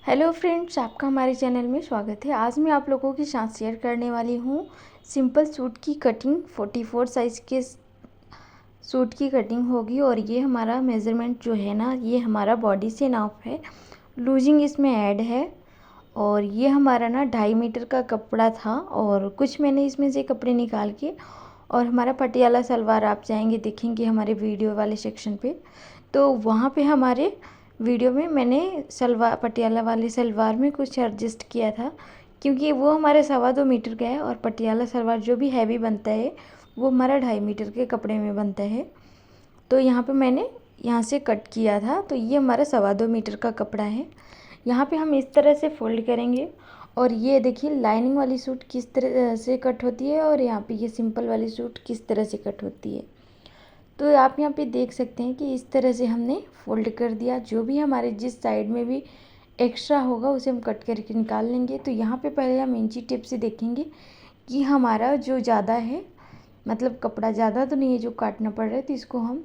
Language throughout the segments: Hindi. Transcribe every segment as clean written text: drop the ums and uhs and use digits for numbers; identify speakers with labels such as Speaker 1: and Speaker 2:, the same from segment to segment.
Speaker 1: हेलो फ्रेंड्स, आपका हमारे चैनल में स्वागत है। आज मैं आप लोगों के साथ शेयर करने वाली हूँ सिंपल सूट की कटिंग। 44 साइज़ के सूट की कटिंग होगी और ये हमारा मेज़रमेंट जो है ना, ये हमारा बॉडी से नाप है। लूजिंग इसमें ऐड है और ये हमारा ना 2.5 मीटर का कपड़ा था और कुछ मैंने इसमें से कपड़े निकाल के, और हमारा पटियाला सलवार आप जाएंगे देखेंगे हमारे वीडियो वाले सेक्शन पे, तो वहाँ पे हमारे वीडियो में मैंने सलवार पटियाला वाले सलवार में कुछ एडजस्ट किया था, क्योंकि वो हमारे 2.25 मीटर का है और पटियाला सलवार जो भी हैवी बनता है वो हमारा 2.5 मीटर के कपड़े में बनता है। तो यहाँ पे मैंने यहाँ से कट किया था, तो ये हमारा 2.25 मीटर का कपड़ा है। यहाँ पे हम इस तरह से फोल्ड करेंगे और ये देखिए लाइनिंग वाली सूट किस तरह से कट होती है और यहाँ पे ये सिंपल वाली सूट किस तरह से कट होती है। तो आप यहाँ पे देख सकते हैं कि इस तरह से हमने फोल्ड कर दिया। जो भी हमारे जिस साइड में भी एक्स्ट्रा होगा उसे हम कट करके निकाल लेंगे। तो यहाँ पे पहले हम इंची टेप से देखेंगे कि हमारा जो ज़्यादा है, मतलब कपड़ा ज़्यादा तो नहीं है जो काटना पड़ रहा है, तो इसको हम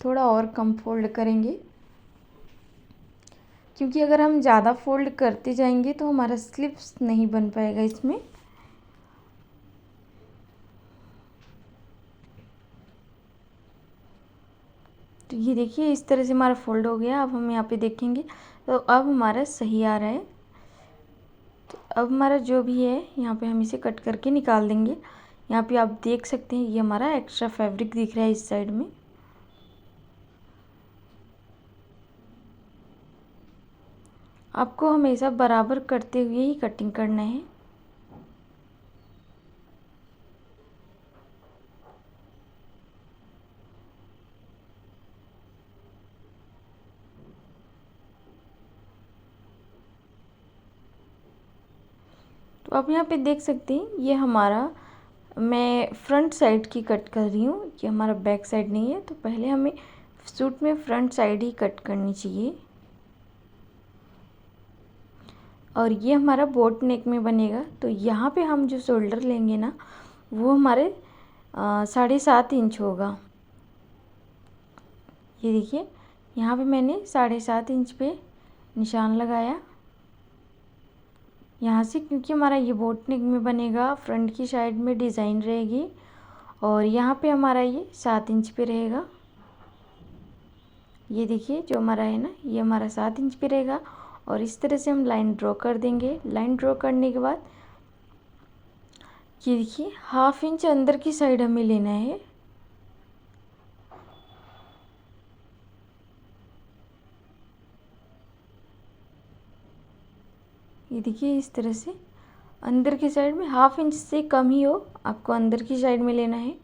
Speaker 1: थोड़ा और कम फोल्ड करेंगे, क्योंकि अगर हम ज़्यादा फोल्ड करते जाएंगे तो हमारा स्लिप्स नहीं बन पाएगा इसमें। तो ये देखिए इस तरह से हमारा फोल्ड हो गया। अब हम यहाँ पे देखेंगे तो अब हमारा सही आ रहा है। तो अब हमारा जो भी है यहाँ पे हम इसे कट करके निकाल देंगे। यहाँ पे आप देख सकते हैं ये हमारा एक्स्ट्रा फैब्रिक दिख रहा है इस साइड में। आपको हमेशा बराबर करते हुए ही कटिंग करना है। तो आप यहाँ पे देख सकते हैं ये हमारा, मैं फ्रंट साइड की कट कर रही हूँ, ये हमारा बैक साइड नहीं है। तो पहले हमें सूट में फ्रंट साइड ही कट करनी चाहिए और ये हमारा बोट नेक में बनेगा। तो यहाँ पे हम जो शोल्डर लेंगे ना, वो हमारे 7.5 इंच होगा। ये देखिए यहाँ पे मैंने 7.5 इंच पे निशान लगाया यहाँ से, क्योंकि हमारा ये बोट नेक में बनेगा, फ्रंट की साइड में डिज़ाइन रहेगी और यहाँ पे हमारा ये 7 इंच पे रहेगा। ये देखिए जो हमारा है ना, ये हमारा 7 इंच पे रहेगा और इस तरह से हम लाइन ड्रॉ कर देंगे। लाइन ड्रॉ करने के बाद ये देखिए 1/2 इंच अंदर की साइड हमें लेना है। ये देखिए इस तरह से अंदर की साइड में 1/2 इंच से कम ही हो, आपको अंदर की साइड में लेना है।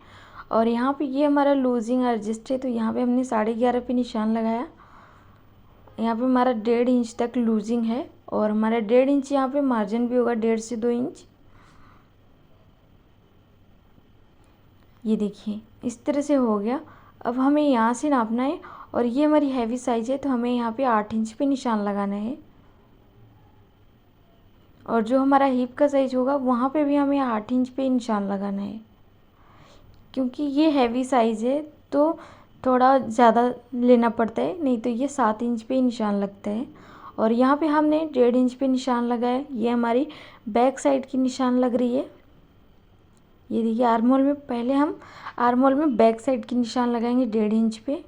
Speaker 1: और यहाँ पे ये हमारा लूजिंग एडजस्ट है, तो यहाँ पे हमने 11.5 पे निशान लगाया। यहाँ पे हमारा 1.5 इंच तक लूजिंग है और हमारा 1.5 इंच यहाँ पे मार्जिन भी होगा, 1.5 से 2 इंच। ये देखिए इस तरह से हो गया। अब हमें यहाँ से नापना है और ये हमारी हैवी साइज़ है, तो हमें यहाँ पे 8 इंच पे निशान लगाना है। और जो हमारा हिप का साइज होगा वहाँ पे भी हमें 8 इंच पे निशान लगाना है, क्योंकि ये हैवी साइज़ है तो थोड़ा ज़्यादा लेना पड़ता है, नहीं तो ये 7 इंच पे ही निशान लगता है। और यहाँ पे हमने 1.5 इंच पे निशान लगाया। ये हमारी बैक साइड की निशान लग रही है। ये देखिए आर्महोल में, पहले हम आर्महोल में बैक साइड की निशान लगाएंगे 1.5 इंच पे।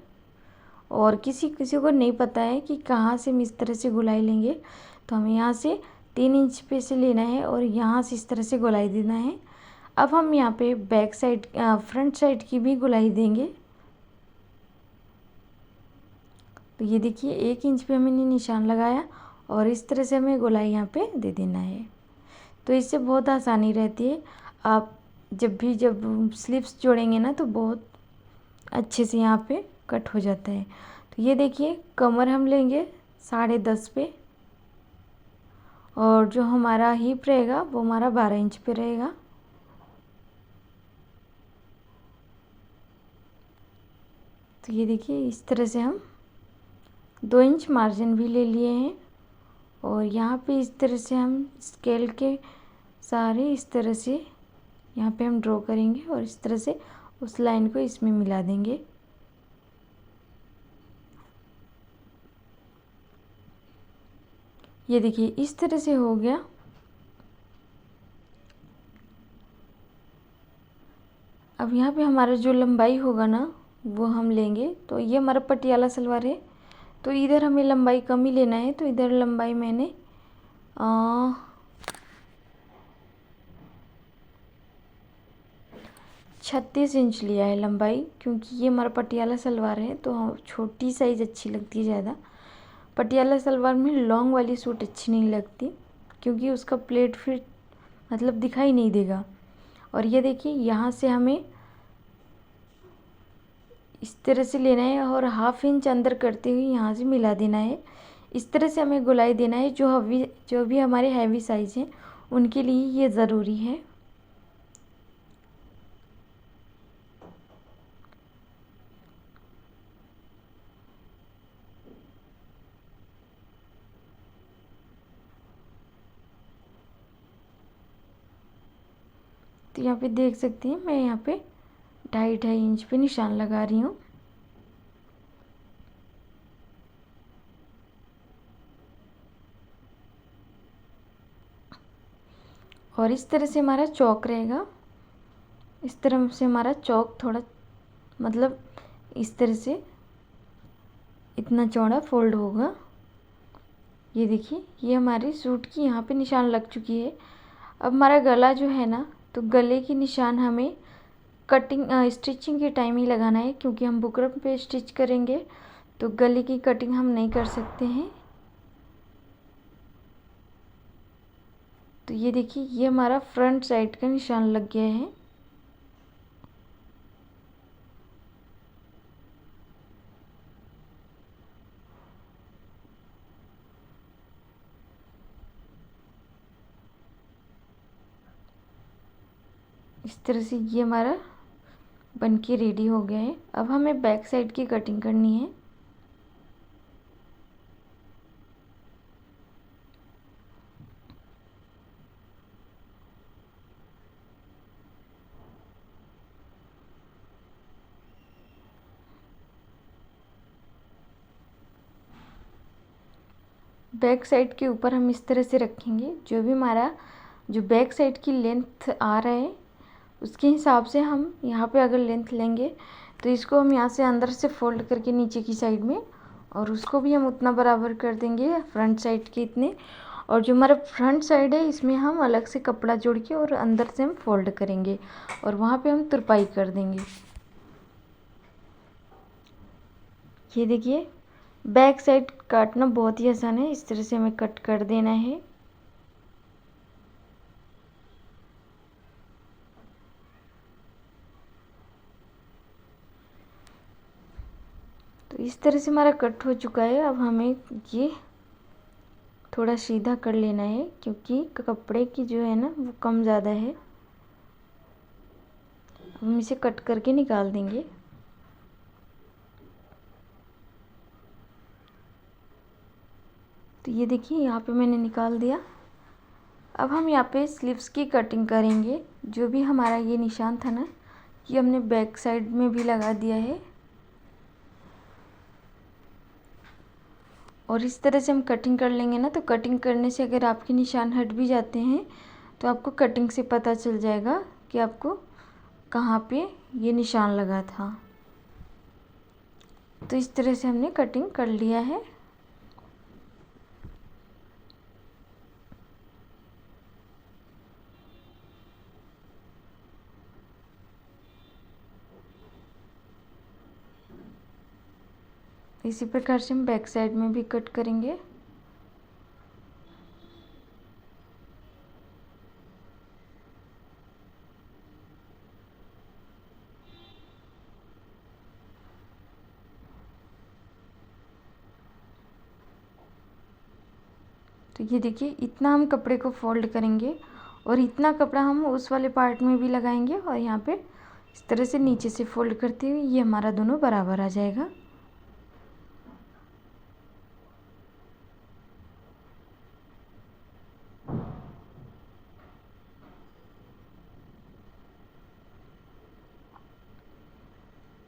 Speaker 1: और किसी किसी को नहीं पता है कि कहाँ से हम इस तरह से गोलाई लेंगे, तो हमें यहाँ से 3 इंच पे से लेना है और यहाँ से इस तरह से गोलाई देना है। अब हम यहाँ पे बैक साइड फ्रंट साइड की भी गोलाई देंगे। तो ये देखिए 1 इंच पे हमने निशान लगाया और इस तरह से हमें गोलाई यहाँ पे दे देना है। तो इससे बहुत आसानी रहती है। आप जब स्लीव्स जोड़ेंगे ना तो बहुत अच्छे से यहाँ पे कट हो जाता है। तो ये देखिए कमर हम लेंगे 10.5 पे और जो हमारा हिप रहेगा वो हमारा 12 इंच पे रहेगा। तो ये देखिए इस तरह से हम 2 इंच मार्जिन भी ले लिए हैं और यहाँ पे इस तरह से हम स्केल के सारे इस तरह से यहाँ पे हम ड्रॉ करेंगे और इस तरह से उस लाइन को इसमें मिला देंगे। ये देखिए इस तरह से हो गया। अब यहाँ पे हमारा जो लंबाई होगा ना वो हम लेंगे। तो ये हमारा पटियाला सलवार है, तो इधर हमें लंबाई कम ही लेना है। तो इधर लंबाई मैंने 36 इंच लिया है लंबाई, क्योंकि ये हमारा पटियाला सलवार है तो छोटी साइज़ अच्छी लगती है ज़्यादा। पटियाला सलवार में लॉन्ग वाली सूट अच्छी नहीं लगती, क्योंकि उसका प्लेट फिर मतलब दिखाई नहीं देगा। और ये देखिए यहाँ से हमें इस तरह से लेना है और हाफ इंच अंदर करते हुए यहाँ से मिला देना है। इस तरह से हमें गोलाई देना है। जो भी हमारे हैवी साइज़ हैं उनके लिए ये ज़रूरी है। तो यहाँ पे देख सकते हैं मैं यहाँ पे 2.5 इंच पे निशान लगा रही हूँ। और इस तरह से हमारा चौक रहेगा। इस तरह से हमारा चौक थोड़ा मतलब इस तरह से इतना चौड़ा फोल्ड होगा। ये देखिए ये हमारे सूट की यहाँ पे निशान लग चुकी है। अब हमारा गला जो है ना, तो गले की निशान हमें स्टिचिंग के टाइम ही लगाना है, क्योंकि हम बुकरम पे स्टिच करेंगे तो गले की कटिंग हम नहीं कर सकते हैं। तो ये देखिए ये हमारा फ्रंट साइड का निशान लग गया है। इस तरह से ये हमारा बन के रेडी हो गया है। अब हमें बैक साइड की कटिंग करनी है। बैक साइड के ऊपर हम इस तरह से रखेंगे। जो भी हमारा जो बैक साइड की लेंथ आ रहा है उसके हिसाब से हम यहाँ पे अगर लेंथ लेंगे तो इसको हम यहाँ से अंदर से फोल्ड करके नीचे की साइड में, और उसको भी हम उतना बराबर कर देंगे फ्रंट साइड के इतने। और जो हमारा फ्रंट साइड है इसमें हम अलग से कपड़ा जोड़ के और अंदर से हम फोल्ड करेंगे और वहाँ पे हम तुरपाई कर देंगे। ये देखिए बैक साइड काटना बहुत ही आसान है। इस तरह से हमें कट कर देना है। तो इस तरह से हमारा कट हो चुका है। अब हमें ये थोड़ा सीधा कर लेना है, क्योंकि कपड़े की जो है ना वो कम ज़्यादा है। अब हम इसे कट करके निकाल देंगे। तो ये देखिए यहाँ पे मैंने निकाल दिया। अब हम यहाँ पे स्लीव्स की कटिंग करेंगे। जो भी हमारा ये निशान था ना, ये हमने बैक साइड में भी लगा दिया है। और इस तरह से हम कटिंग कर लेंगे ना, तो कटिंग करने से अगर आपके निशान हट भी जाते हैं तो आपको कटिंग से पता चल जाएगा कि आपको कहाँ पे ये निशान लगा था। तो इस तरह से हमने कटिंग कर लिया है। इसी प्रकार से हम बैक साइड में भी कट करेंगे। तो ये देखिए इतना हम कपड़े को फोल्ड करेंगे और इतना कपड़ा हम उस वाले पार्ट में भी लगाएंगे, और यहाँ पे इस तरह से नीचे से फोल्ड करते हुए ये हमारा दोनों बराबर आ जाएगा।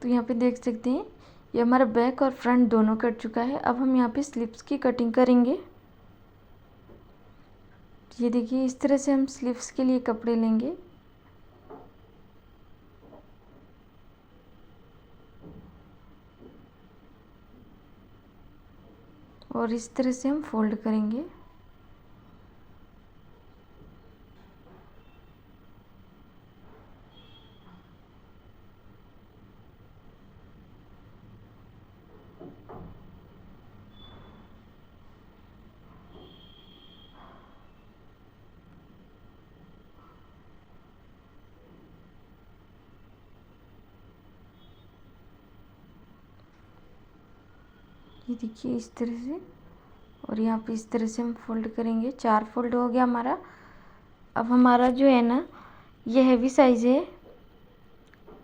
Speaker 1: तो यहाँ पे देख सकते हैं ये हमारा बैक और फ्रंट दोनों कट चुका है। अब हम यहाँ पे स्लीव्स की कटिंग करेंगे। ये देखिए इस तरह से हम स्लीव्स के लिए कपड़े लेंगे। और इस तरह से हम फोल्ड करेंगे। ये देखिए इस तरह से, और यहाँ पे इस तरह से हम फोल्ड करेंगे। 4 फोल्ड हो गया हमारा। अब हमारा जो है ना ये हैवी साइज़ है,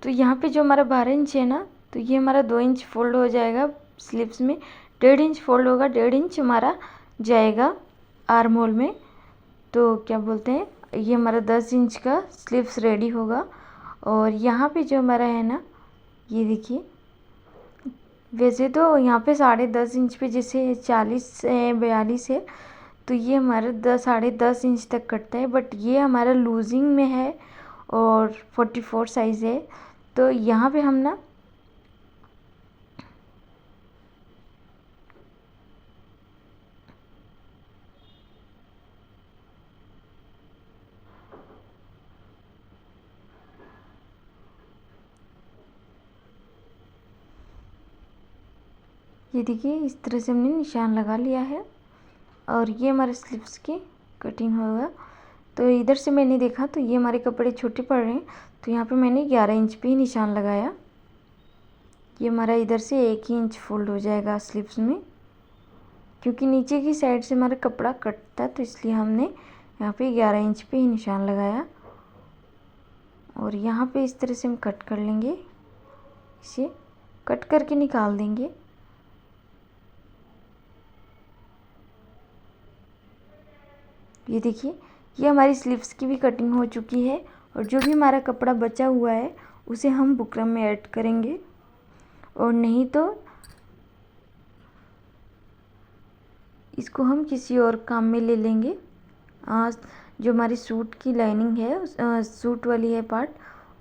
Speaker 1: तो यहाँ पे जो हमारा 12 इंच है ना, तो ये हमारा 2 इंच फोल्ड हो जाएगा स्लीव्स में, 1.5 इंच फोल्ड होगा, 1.5 इंच हमारा जाएगा आर्म होल में। तो क्या बोलते हैं, ये हमारा 10 इंच का स्लीव्स रेडी होगा। और यहाँ पे जो हमारा है ना, ये देखिए, वैसे तो यहाँ पे 10.5 इंच पे जैसे 40 है 42 है, तो ये हमारा 10.5 इंच तक कटता है, बट ये हमारा लूजिंग में है और 44 साइज़ है। तो यहाँ पे हम ना ये देखिए इस तरह से हमने निशान लगा लिया है। और ये हमारे स्लीव्स की कटिंग होगा। तो इधर से मैंने देखा तो ये हमारे कपड़े छोटे पड़ रहे हैं, तो यहाँ पे मैंने 11 इंच पे ही निशान लगाया। ये हमारा इधर से 1 ही इंच फोल्ड हो जाएगा स्लीव्स में, क्योंकि नीचे की साइड से हमारा कपड़ा कटता है, तो इसलिए हमने यहाँ पे 11 इंच पे ही निशान लगाया। और यहाँ पे इस तरह से हम कट कर लेंगे, इसे कट करके निकाल देंगे। ये देखिए ये हमारी स्लीव्स की भी कटिंग हो चुकी है। और जो भी हमारा कपड़ा बचा हुआ है उसे हम बुकरम में ऐड करेंगे, और नहीं तो इसको हम किसी और काम में ले लेंगे। जो हमारी सूट की लाइनिंग है, सूट वाली है पार्ट,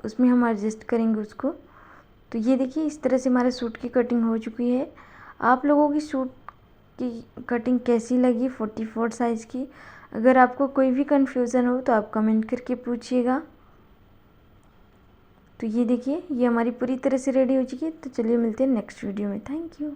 Speaker 1: उसमें हम एडजस्ट करेंगे उसको। तो ये देखिए इस तरह से हमारे सूट की कटिंग हो चुकी है। आप लोगों की सूट की कटिंग कैसी लगी 44 साइज़ की? अगर आपको कोई भी कन्फ्यूज़न हो तो आप कमेंट करके पूछिएगा। तो ये देखिए ये हमारी पूरी तरह से रेडी हो चुकी है। तो चलिए मिलते हैं नेक्स्ट वीडियो में। Thank you.